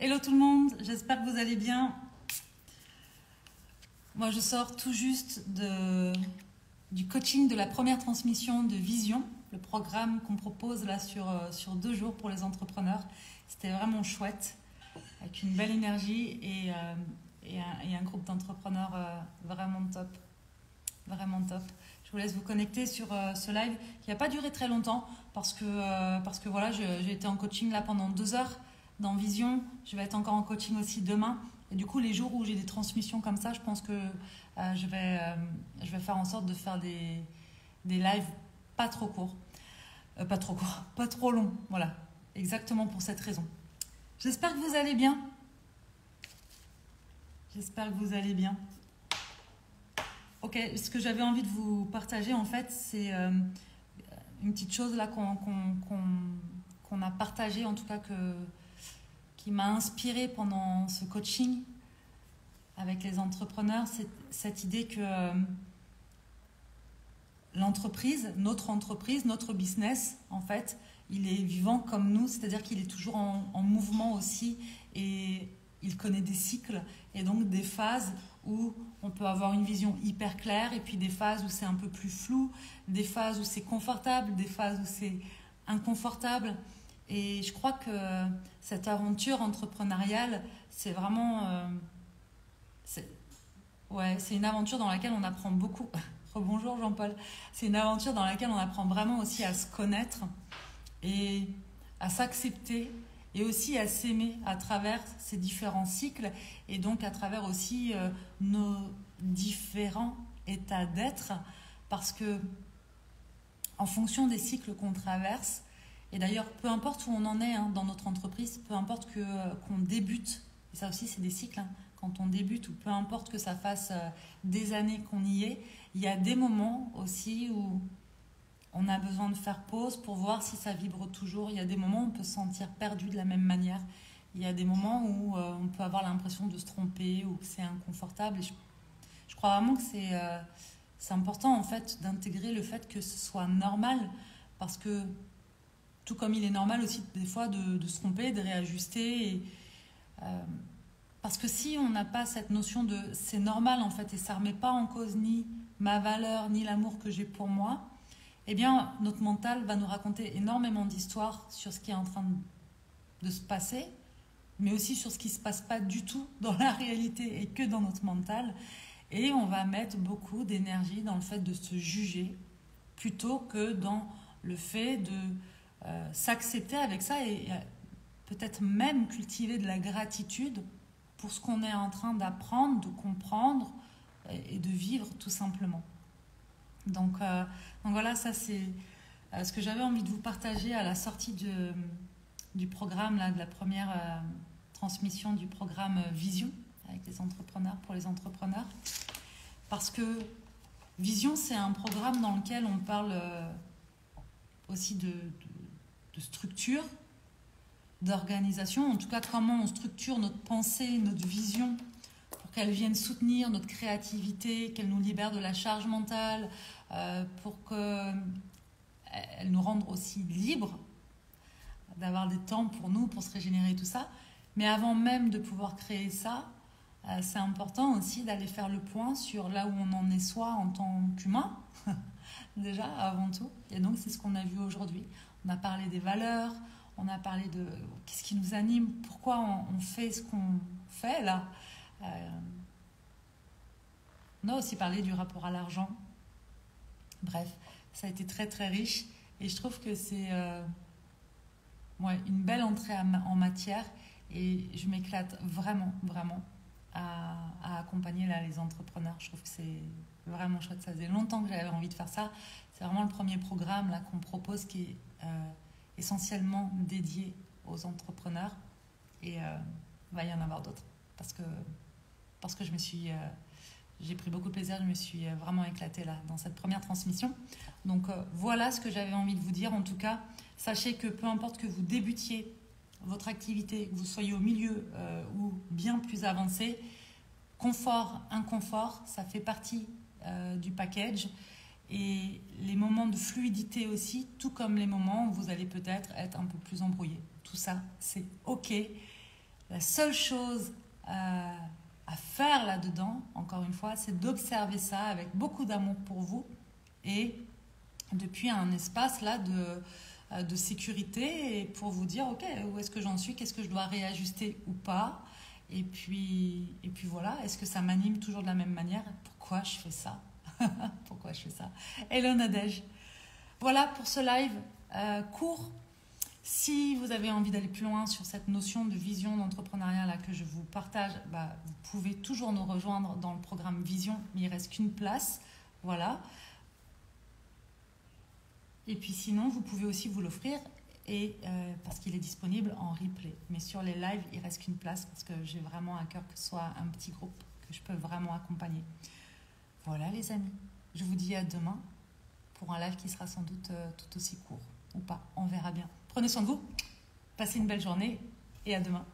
Hello tout le monde, j'espère que vous allez bien. Moi je sors tout juste du coaching de la première transmission de Vision, le programme qu'on propose là sur 2 jours pour les entrepreneurs. C'était vraiment chouette, avec une belle énergie et un groupe d'entrepreneurs vraiment top. Vraiment top. Je vous laisse vous connecter sur ce live qui n'a pas duré très longtemps parce que voilà, j'ai été en coaching là pendant 2 heures dans Vision. Je vais être encore en coaching aussi demain. Et du coup, les jours où j'ai des transmissions comme ça, je pense que je vais faire en sorte de faire des lives pas trop courts. Pas trop longs. Voilà, exactement pour cette raison. J'espère que vous allez bien. J'espère que vous allez bien. Ok, ce que j'avais envie de vous partager, en fait, c'est une petite chose là qu'on a partagée, en tout cas qui m'a inspirée pendant ce coaching avec les entrepreneurs. C'est cette idée que l'entreprise, notre business, en fait, il est vivant comme nous, c'est-à-dire qu'il est toujours en mouvement aussi et il connaît des cycles et donc des phases où on peut avoir une vision hyper claire et puis des phases où c'est un peu plus flou, des phases où c'est confortable, des phases où c'est inconfortable. Et je crois que cette aventure entrepreneuriale, c'est vraiment... c'est une aventure dans laquelle on apprend beaucoup. Rebonjour Jean-Paul. C'est une aventure dans laquelle on apprend vraiment aussi à se connaître et à s'accepter et aussi à s'aimer à travers ces différents cycles et donc à travers aussi nos différents états d'être, parce que en fonction des cycles qu'on traverse, et d'ailleurs peu importe où on en est dans notre entreprise, peu importe qu'on débute, et ça aussi c'est des cycles, quand on débute, ou peu importe que ça fasse des années qu'on y est, il y a des moments aussi où on a besoin de faire pause pour voir si ça vibre toujours. Il y a des moments où on peut se sentir perdu de la même manière. Il y a des moments où on peut avoir l'impression de se tromper ou que c'est inconfortable. Et je crois vraiment que c'est important en fait d'intégrer le fait que ce soit normal, parce que tout comme il est normal aussi des fois de se tromper, de réajuster. Parce que si on n'a pas cette notion de c'est normal en fait et ça ne remet pas en cause ni ma valeur ni l'amour que j'ai pour moi, eh bien, notre mental va nous raconter énormément d'histoires sur ce qui est en train de se passer, mais aussi sur ce qui ne se passe pas du tout dans la réalité et que dans notre mental. Et on va mettre beaucoup d'énergie dans le fait de se juger plutôt que dans le fait de s'accepter avec ça et peut-être même cultiver de la gratitude pour ce qu'on est en train d'apprendre, de comprendre et de vivre tout simplement. Donc voilà, ça c'est ce que j'avais envie de vous partager à la sortie du programme, là, de la première transmission du programme Vision avec les entrepreneurs, pour les entrepreneurs. Parce que Vision, c'est un programme dans lequel on parle aussi de structure, d'organisation, en tout cas comment on structure notre pensée, notre vision, pour qu'elle vienne soutenir notre créativité, qu'elle nous libère de la charge mentale, pour qu'elle nous rende aussi libres, d'avoir des temps pour nous, pour se régénérer, tout ça. Mais avant même de pouvoir créer ça, c'est important aussi d'aller faire le point sur là où on en est soi en tant qu'humain, déjà, avant tout. Et donc, c'est ce qu'on a vu aujourd'hui. On a parlé des valeurs, on a parlé de qu'est-ce qui nous anime, pourquoi on fait ce qu'on fait là. On a aussi parlé du rapport à l'argent. Bref, ça a été très très riche et je trouve que c'est une belle entrée en matière et je m'éclate vraiment à accompagner là, les entrepreneurs. Je trouve que c'est vraiment chouette. Ça faisait longtemps que j'avais envie de faire ça. C'est vraiment le premier programme là, qu'on propose qui est essentiellement dédié aux entrepreneurs et il va y en avoir d'autres parce que j'ai pris beaucoup de plaisir, je me suis vraiment éclatée là dans cette première transmission. Donc voilà ce que j'avais envie de vous dire. En tout cas, sachez que peu importe que vous débutiez votre activité, que vous soyez au milieu ou bien plus avancé, confort, inconfort, ça fait partie du package. Et les moments de fluidité aussi, tout comme les moments où vous allez peut-être être un peu plus embrouillé. Tout ça, c'est OK. La seule chose à faire là-dedans, encore une fois, c'est d'observer ça avec beaucoup d'amour pour vous et depuis un espace là de sécurité et pour vous dire, ok, où est-ce que j'en suis, qu'est-ce que je dois réajuster ou pas. Et puis voilà, est-ce que ça m'anime toujours de la même manière? Pourquoi je fais ça? Pourquoi je fais ça? Hello Nadège. Voilà pour ce live court. Si vous avez envie d'aller plus loin sur cette notion de vision d'entrepreneuriat là que je vous partage, vous pouvez toujours nous rejoindre dans le programme Vision, mais il ne reste qu'une place. Voilà. Et puis sinon, vous pouvez aussi vous l'offrir parce qu'il est disponible en replay. Mais sur les lives, il ne reste qu'une place parce que j'ai vraiment à cœur que ce soit un petit groupe que je peux vraiment accompagner. Voilà les amis, je vous dis à demain pour un live qui sera sans doute tout aussi court ou pas, on verra bien. Prenez soin de vous, passez une belle journée et à demain.